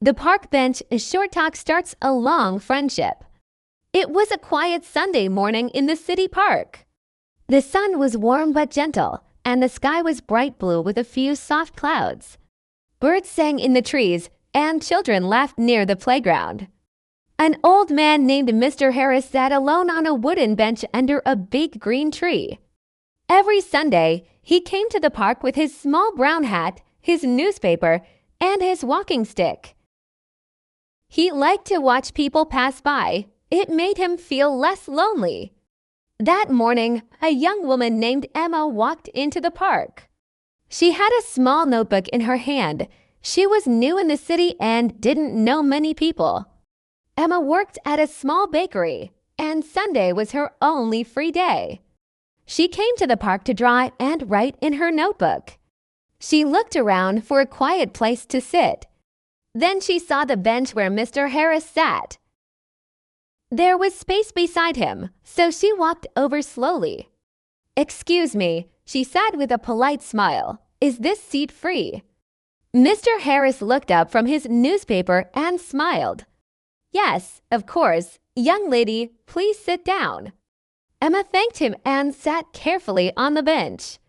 The park bench short talk starts a long friendship. It was a quiet Sunday morning in the city park. The sun was warm but gentle, and the sky was bright blue with a few soft clouds. Birds sang in the trees, and children laughed near the playground. An old man named Mr. Harris sat alone on a wooden bench under a big green tree. Every Sunday, he came to the park with his small brown hat, his newspaper, and his walking stick. He liked to watch people pass by. It made him feel less lonely. That morning, a young woman named Emma walked into the park. She had a small notebook in her hand. She was new in the city and didn't know many people. Emma worked at a small bakery, and Sunday was her only free day. She came to the park to draw and write in her notebook. She looked around for a quiet place to sit. Then she saw the bench where Mr. Harris sat. There was space beside him, so she walked over slowly. "Excuse me," she said with a polite smile. "Is this seat free?" Mr. Harris looked up from his newspaper and smiled. "Yes, of course. Young lady, please sit down." Emma thanked him and sat carefully on the bench.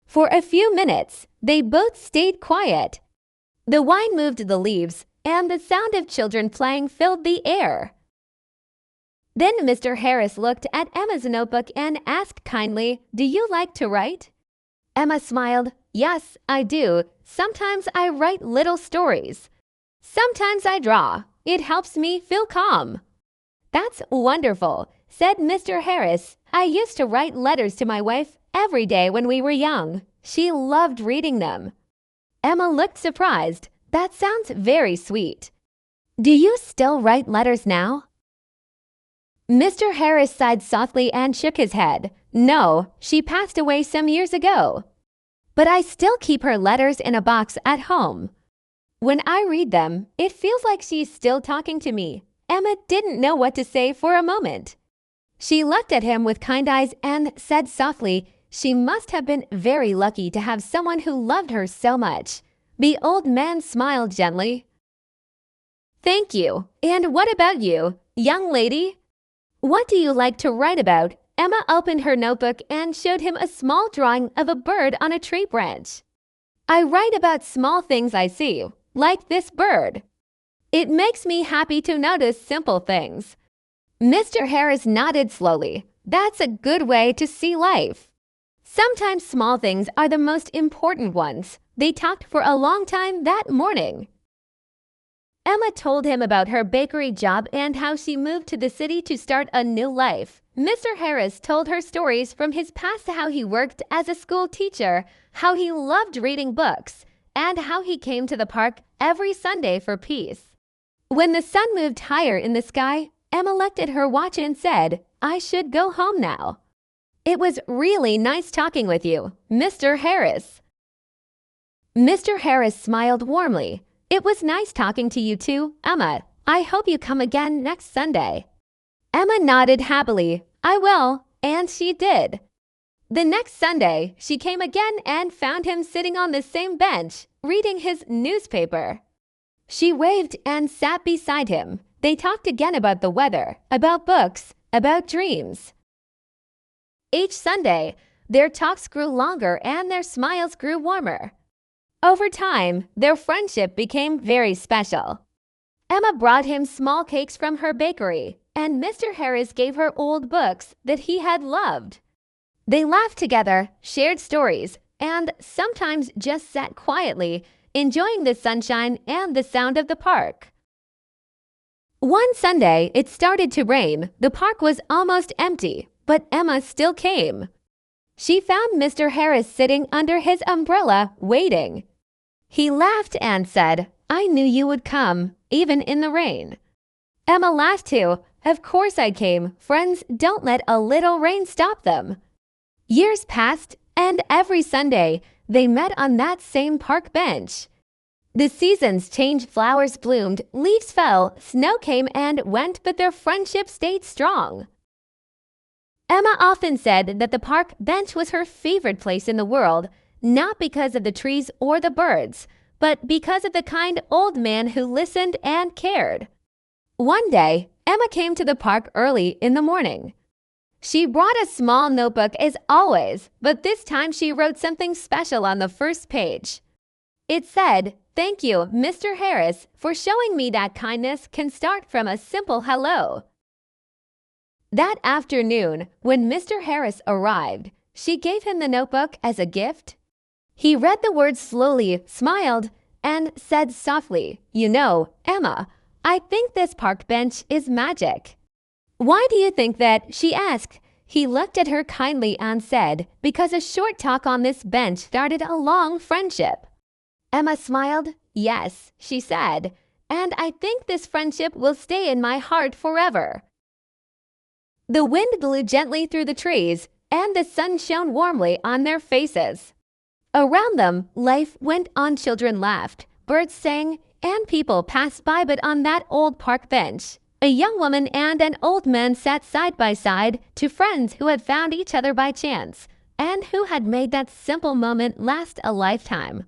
For a few minutes, they both stayed quiet. The wind moved the leaves, and the sound of children playing filled the air. Then Mr. Harris looked at Emma's notebook and asked kindly, "Do you like to write?" Emma smiled. "Yes, I do. Sometimes I write little stories. Sometimes I draw. It helps me feel calm." "That's wonderful," said Mr. Harris. "I used to write letters to my wife every day when we were young. She loved reading them." Emma looked surprised. "That sounds very sweet. Do you still write letters now?" Mr. Harris sighed softly and shook his head. "No, she passed away some years ago. But I still keep her letters in a box at home. When I read them, it feels like she's still talking to me." Emma didn't know what to say for a moment. She looked at him with kind eyes and said softly, she must have been very lucky to have someone who loved her so much. The old man smiled gently. "Thank you. And what about you, young lady? What do you like to write about?" Emma opened her notebook and showed him a small drawing of a bird on a tree branch. "I write about small things I see, like this bird. It makes me happy to notice simple things." Mr. Harris nodded slowly. "That's a good way to see life. Sometimes small things are the most important ones." They talked for a long time that morning. Emma told him about her bakery job and how she moved to the city to start a new life. Mr. Harris told her stories from his past, how he worked as a school teacher, how he loved reading books, and how he came to the park every Sunday for peace. When the sun moved higher in the sky, Emma looked at her watch and said, "I should go home now." "It was really nice talking with you, Mr. Harris." Mr. Harris smiled warmly. "It was nice talking to you too, Emma. I hope you come again next Sunday." Emma nodded happily. "I will," and she did. The next Sunday, she came again and found him sitting on the same bench, reading his newspaper. She waved and sat beside him. They talked again about the weather, about books, about dreams. Each Sunday, their talks grew longer and their smiles grew warmer. Over time, their friendship became very special. Emma brought him small cakes from her bakery, and Mr. Harris gave her old books that he had loved. They laughed together, shared stories, and sometimes just sat quietly, enjoying the sunshine and the sound of the park. One Sunday, it started to rain. The park was almost empty, but Emma still came. She found Mr. Harris sitting under his umbrella, waiting. He laughed and said, "I knew you would come, even in the rain." Emma laughed too. "Of course I came. Friends don't let a little rain stop them." Years passed, and every Sunday, they met on that same park bench. The seasons changed, flowers bloomed, leaves fell, snow came and went, but their friendship stayed strong. Emma often said that the park bench was her favorite place in the world, not because of the trees or the birds, but because of the kind old man who listened and cared. One day, Emma came to the park early in the morning. She brought a small notebook as always, but this time she wrote something special on the first page. It said, "Thank you, Mr. Harris, for showing me that kindness can start from a simple hello." That afternoon, when Mr. Harris arrived, she gave him the notebook as a gift. He read the words slowly, smiled, and said softly, "You know, Emma, I think this park bench is magic." "Why do you think that?" she asked. He looked at her kindly and said, "Because a short talk on this bench started a long friendship." Emma smiled. "Yes," she said, "and I think this friendship will stay in my heart forever." The wind blew gently through the trees, and the sun shone warmly on their faces. Around them, life went on. Children laughed, birds sang, and people passed by. But on that old park bench, a young woman and an old man sat side by side, two friends who had found each other by chance, and who had made that simple moment last a lifetime.